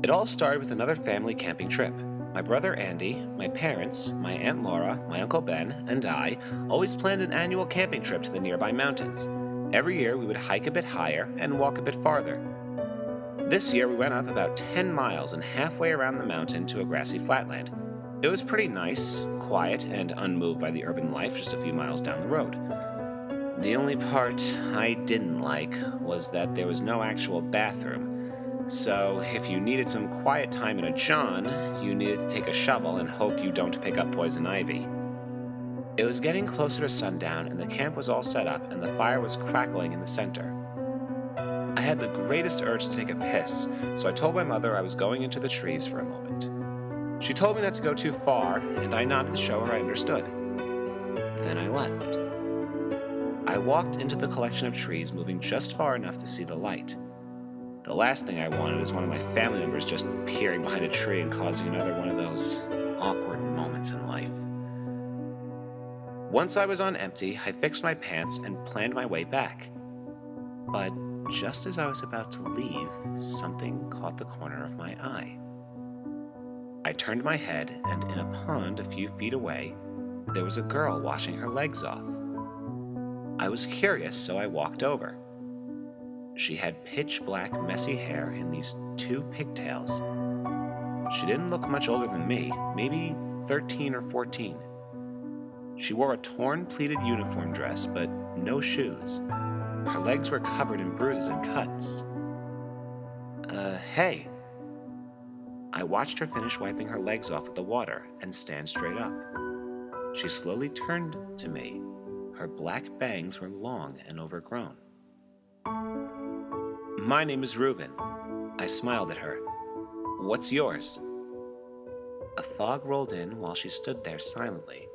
It all started with another family camping trip. My brother Andy, my parents, my Aunt Laura, my Uncle Ben, and I always planned an annual camping trip to the nearby mountains. Every year we would hike a bit higher and walk a bit farther. This year we went up about 10 miles and halfway around the mountain to a grassy flatland. It was pretty nice, quiet, and unmoved by the urban life just a few miles down the road. The only part I didn't like was that there was no actual bathroom. So, if you needed some quiet time in a john, you needed to take a shovel and hope you don't pick up poison ivy. It was getting closer to sundown, and the camp was all set up, and the fire was crackling in the center. I had the greatest urge to take a piss, so I told my mother I was going into the trees for a moment. She told me not to go too far, and I nodded to show her I understood. Then I left. I walked into the collection of trees, moving just far enough to see the light. The last thing I wanted is one of my family members just peering behind a tree and causing another one of those awkward moments in life. Once I was on empty, I fixed my pants and planned my way back. But just as I was about to leave, something caught the corner of my eye. I turned my head, and in a pond a few feet away, there was a girl washing her legs off. I was curious, so I walked over. She had pitch black, messy hair and these 2 pigtails. She didn't look much older than me, maybe 13 or 14. She wore a torn, pleated uniform dress, but no shoes. Her legs were covered in bruises and cuts. Hey. I watched her finish wiping her legs off with the water and stand straight up. She slowly turned to me. Her black bangs were long and overgrown. My name is Reuben. I smiled at her. What's yours? A fog rolled in while she stood there silently.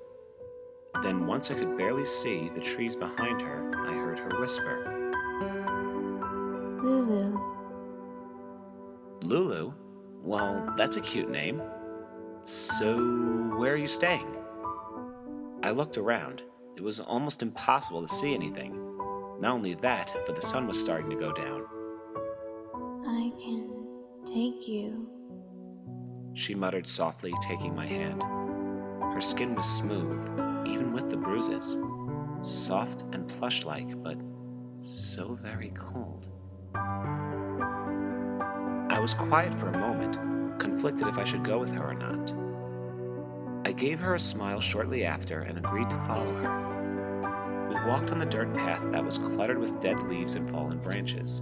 Then once I could barely see the trees behind her, I heard her whisper. Lulu. Lulu? Well, that's a cute name. So, where are you staying? I looked around. It was almost impossible to see anything. Not only that, but the sun was starting to go down. I can take you. She muttered softly, taking my hand. Her skin was smooth, even with the bruises. Soft and plush-like, but so very cold. I was quiet for a moment, conflicted if I should go with her or not. I gave her a smile shortly after and agreed to follow her. We walked on the dirt path that was cluttered with dead leaves and fallen branches.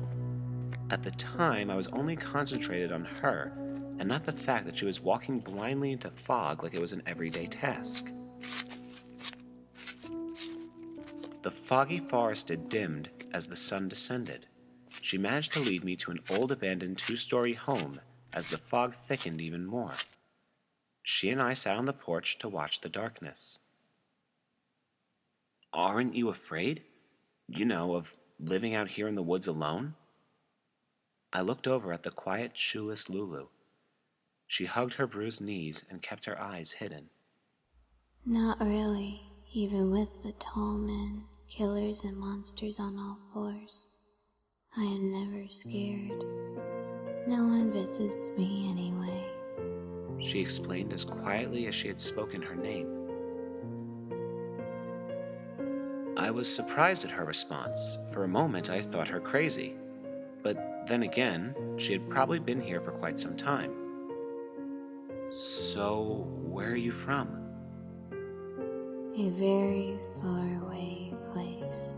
At the time, I was only concentrated on her, and not the fact that she was walking blindly into fog like it was an everyday task. The foggy forest had dimmed as the sun descended. She managed to lead me to an old abandoned 2-story home as the fog thickened even more. She and I sat on the porch to watch the darkness. Aren't you afraid? Of living out here in the woods alone? I looked over at the quiet, shoeless Lulu. She hugged her bruised knees and kept her eyes hidden. Not really, even with the tall men, killers, and monsters on all fours. I am never scared. No one visits me anyway. She explained as quietly as she had spoken her name. I was surprised at her response. For a moment, I thought her crazy. But then again, she had probably been here for quite some time. So, where are you from? A very far away place.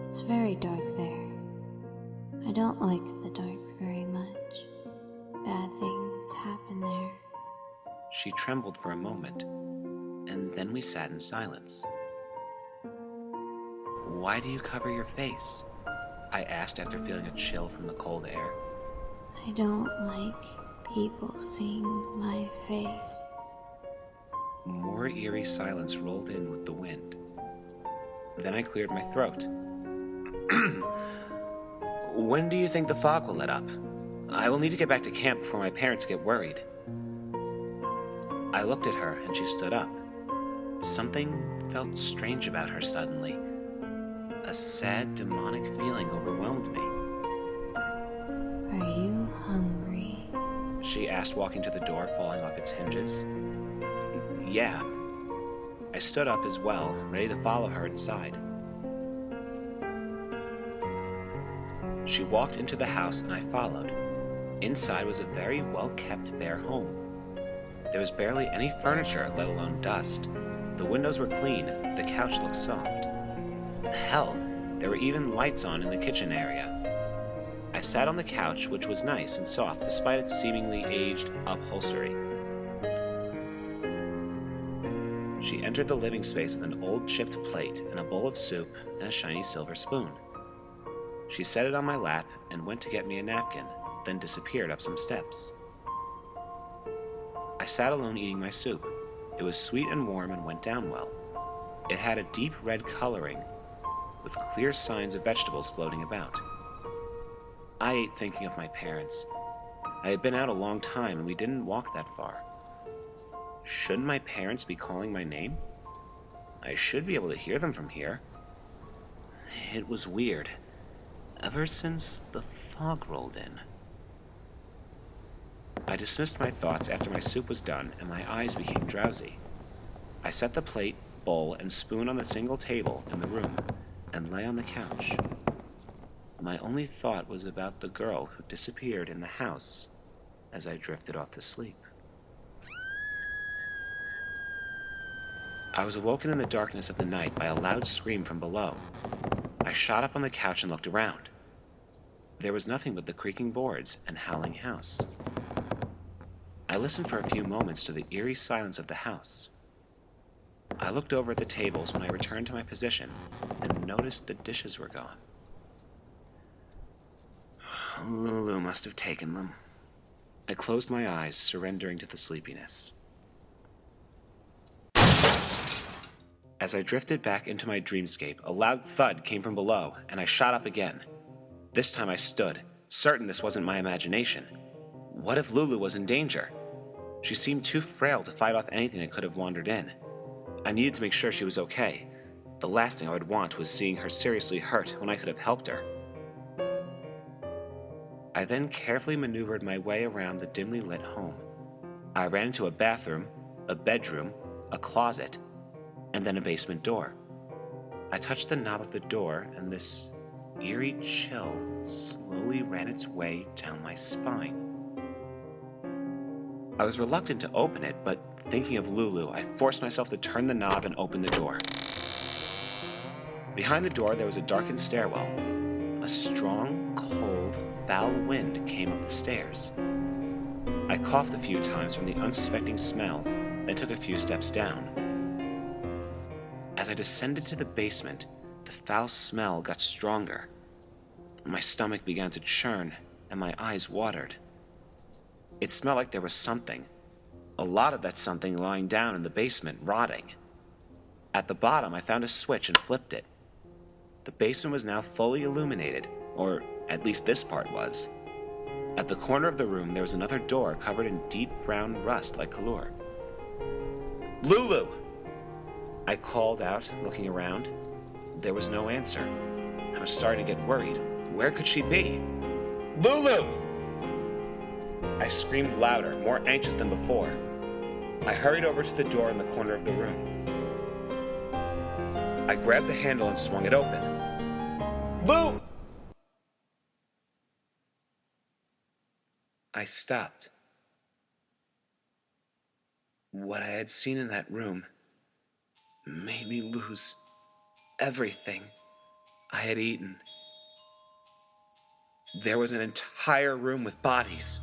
It's very dark there. I don't like the dark very much. Bad things happen there. She trembled for a moment, and then we sat in silence. Why do you cover your face? I asked after feeling a chill from the cold air. I don't like people seeing my face. More eerie silence rolled in with the wind. Then I cleared my throat. When do you think the fog will let up? I will need to get back to camp before my parents get worried. I looked at her and she stood up. Something felt strange about her suddenly. A sad, demonic feeling overwhelmed me. Are you hungry? she asked, walking to the door, falling off its hinges. Yeah. I stood up as well, ready to follow her inside. She walked into the house and I followed. Inside was a very well-kept bare home. There was barely any furniture, let alone dust. The windows were clean, the couch looked soft. Hell, there were even lights on in the kitchen area. I sat on the couch, which was nice and soft despite its seemingly aged upholstery. She entered the living space with an old chipped plate and a bowl of soup and a shiny silver spoon. She set it on my lap and went to get me a napkin, then disappeared up some steps. I sat alone eating my soup. It was sweet and warm and went down well. It had a deep red coloring with clear signs of vegetables floating about. I ate thinking of my parents. I had been out a long time and we didn't walk that far. Shouldn't my parents be calling my name? I should be able to hear them from here. It was weird. Ever since the fog rolled in. I dismissed my thoughts after my soup was done and my eyes became drowsy. I set the plate, bowl, and spoon on the single table in the room and lay on the couch. My only thought was about the girl who disappeared in the house as I drifted off to sleep. I was awoken in the darkness of the night by a loud scream from below. I shot up on the couch and looked around. There was nothing but the creaking boards and howling house. I listened for a few moments to the eerie silence of the house. I looked over at the tables when I returned to my position and noticed the dishes were gone. Lulu must have taken them. I closed my eyes, surrendering to the sleepiness. As I drifted back into my dreamscape, a loud thud came from below, and I shot up again. This time I stood, certain this wasn't my imagination. What if Lulu was in danger? She seemed too frail to fight off anything that could have wandered in. I needed to make sure she was okay. The last thing I would want was seeing her seriously hurt when I could have helped her. I then carefully maneuvered my way around the dimly lit home. I ran into a bathroom, a bedroom, a closet, and then a basement door. I touched the knob of the door, and this eerie chill slowly ran its way down my spine. I was reluctant to open it, but thinking of Lulu, I forced myself to turn the knob and open the door. Behind the door, there was a darkened stairwell. A strong, cold, foul wind came up the stairs. I coughed a few times from the unsuspecting smell, then took a few steps down. As I descended to the basement, the foul smell got stronger. My stomach began to churn, and my eyes watered. It smelled like there was something, a lot of that something lying down in the basement, rotting. At the bottom, I found a switch and flipped it. The basement was now fully illuminated, or at least this part was. At the corner of the room, there was another door covered in deep brown rust like color. Lulu! I called out, looking around. There was no answer. I was starting to get worried. Where could she be? Lulu! I screamed louder, more anxious than before. I hurried over to the door in the corner of the room. I grabbed the handle and swung it open. Lou! I stopped. What I had seen in that room made me lose everything I had eaten. There was an entire room with bodies.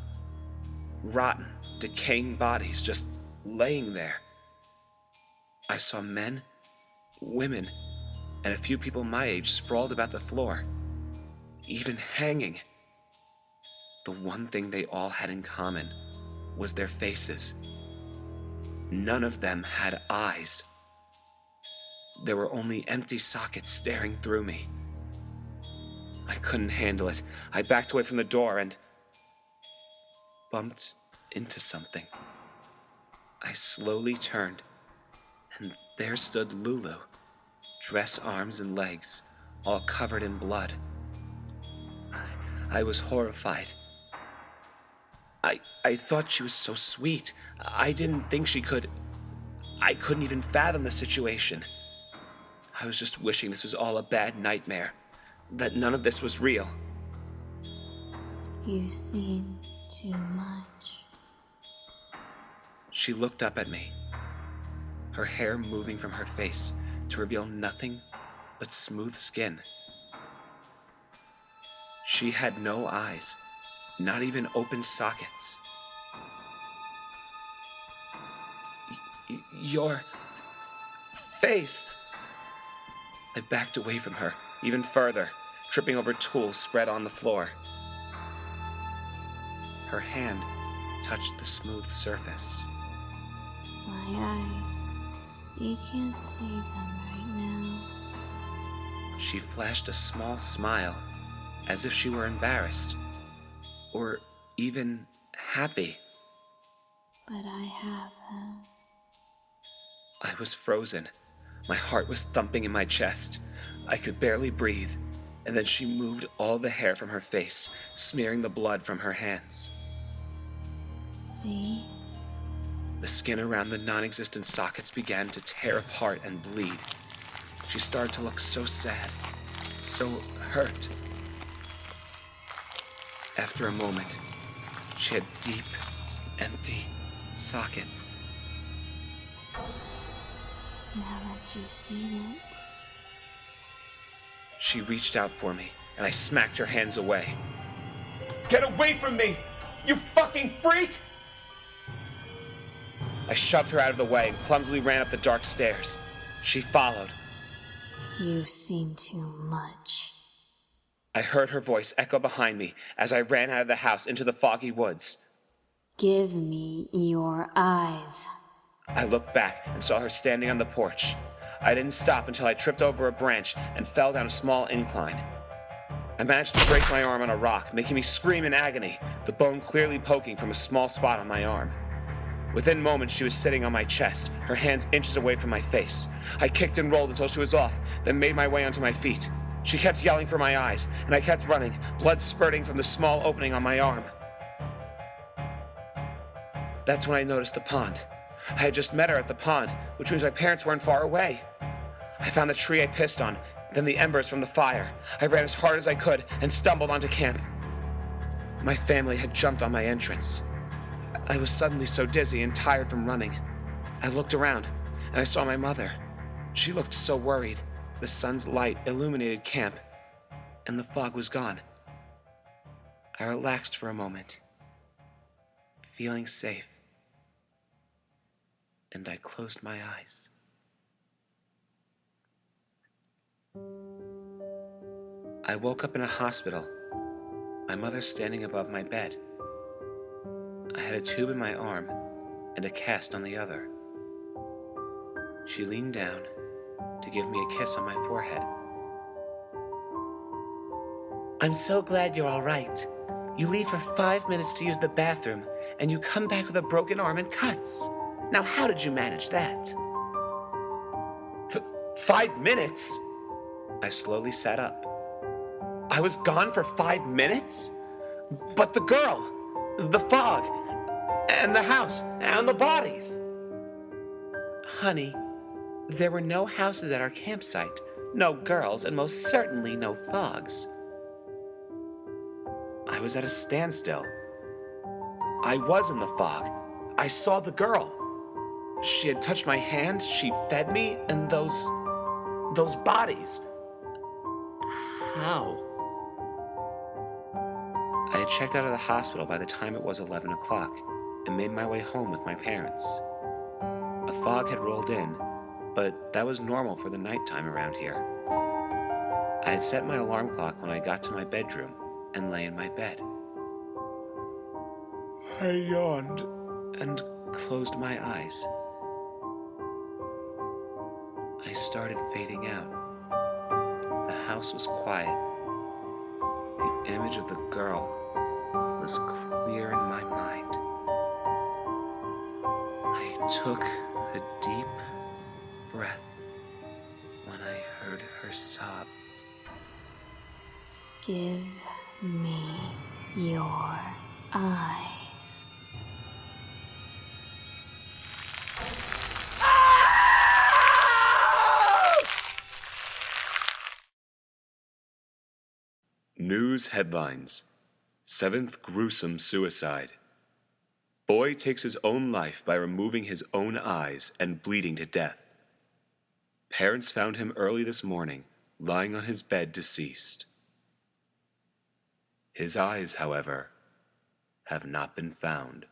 Rotten, decaying bodies just laying there. I saw men, women, and a few people my age sprawled about the floor, even hanging. The one thing they all had in common was their faces. None of them had eyes. There were only empty sockets staring through me. I couldn't handle it. I backed away from the door and bumped into something. I slowly turned, and there stood Lulu, dress, arms, and legs, all covered in blood. I was horrified. I thought she was so sweet. I didn't think she could. I couldn't even fathom the situation. I was just wishing this was all a bad nightmare, that none of this was real. You've seen too much. She looked up at me, her hair moving from her face to reveal nothing but smooth skin. She had no eyes, not even open sockets. Your face. I backed away from her, even further, tripping over tools spread on the floor. Her hand touched the smooth surface. My eyes. You can't see them right now. She flashed a small smile, as if she were embarrassed, or even happy. But I have them. I was frozen. My heart was thumping in my chest. I could barely breathe, and then she moved all the hair from her face, smearing the blood from her hands. See? The skin around the non-existent sockets began to tear apart and bleed. She started to look so sad, so hurt. After a moment, she had deep, empty sockets. Now that you've seen it. She reached out for me, and I smacked her hands away. Get away from me, you fucking freak! I shoved her out of the way and clumsily ran up the dark stairs. She followed. You've seen too much. I heard her voice echo behind me as I ran out of the house into the foggy woods. Give me your eyes. I looked back and saw her standing on the porch. I didn't stop until I tripped over a branch and fell down a small incline. I managed to break my arm on a rock, making me scream in agony, the bone clearly poking from a small spot on my arm. Within moments, she was sitting on my chest, her hands inches away from my face. I kicked and rolled until she was off, then made my way onto my feet. She kept yelling for my eyes, and I kept running, blood spurting from the small opening on my arm. That's when I noticed the pond. I had just met her at the pond, which means my parents weren't far away. I found the tree I pissed on, then the embers from the fire. I ran as hard as I could and stumbled onto camp. My family had jumped on my entrance. I was suddenly so dizzy and tired from running. I looked around, and I saw my mother. She looked so worried. The sun's light illuminated camp, and the fog was gone. I relaxed for a moment, feeling safe, and I closed my eyes. I woke up in a hospital, my mother standing above my bed. I had a tube in my arm and a cast on the other. She leaned down to give me a kiss on my forehead. I'm so glad you're all right. You leave for 5 minutes to use the bathroom, and you come back with a broken arm and cuts. Now, how did you manage that? 5 minutes? I slowly sat up. I was gone for 5 minutes? But the girl, the fog, and the house, and the bodies. Honey, there were no houses at our campsite, no girls, and most certainly no fogs. I was at a standstill. I was in the fog. I saw the girl. She had touched my hand, she fed me, and those bodies. How? I had checked out of the hospital by the time it was 11 o'clock and made my way home with my parents. A fog had rolled in, but that was normal for the nighttime around here. I had set my alarm clock when I got to my bedroom and lay in my bed. I yawned and closed my eyes. I started fading out. The house was quiet. The image of the girl was clear in my mind. I took a deep breath when I heard her sob. Give me your eyes. News headlines: 7th gruesome suicide. Boy takes his own life by removing his own eyes and bleeding to death. Parents found him early this morning, lying on his bed deceased. His eyes, however, have not been found.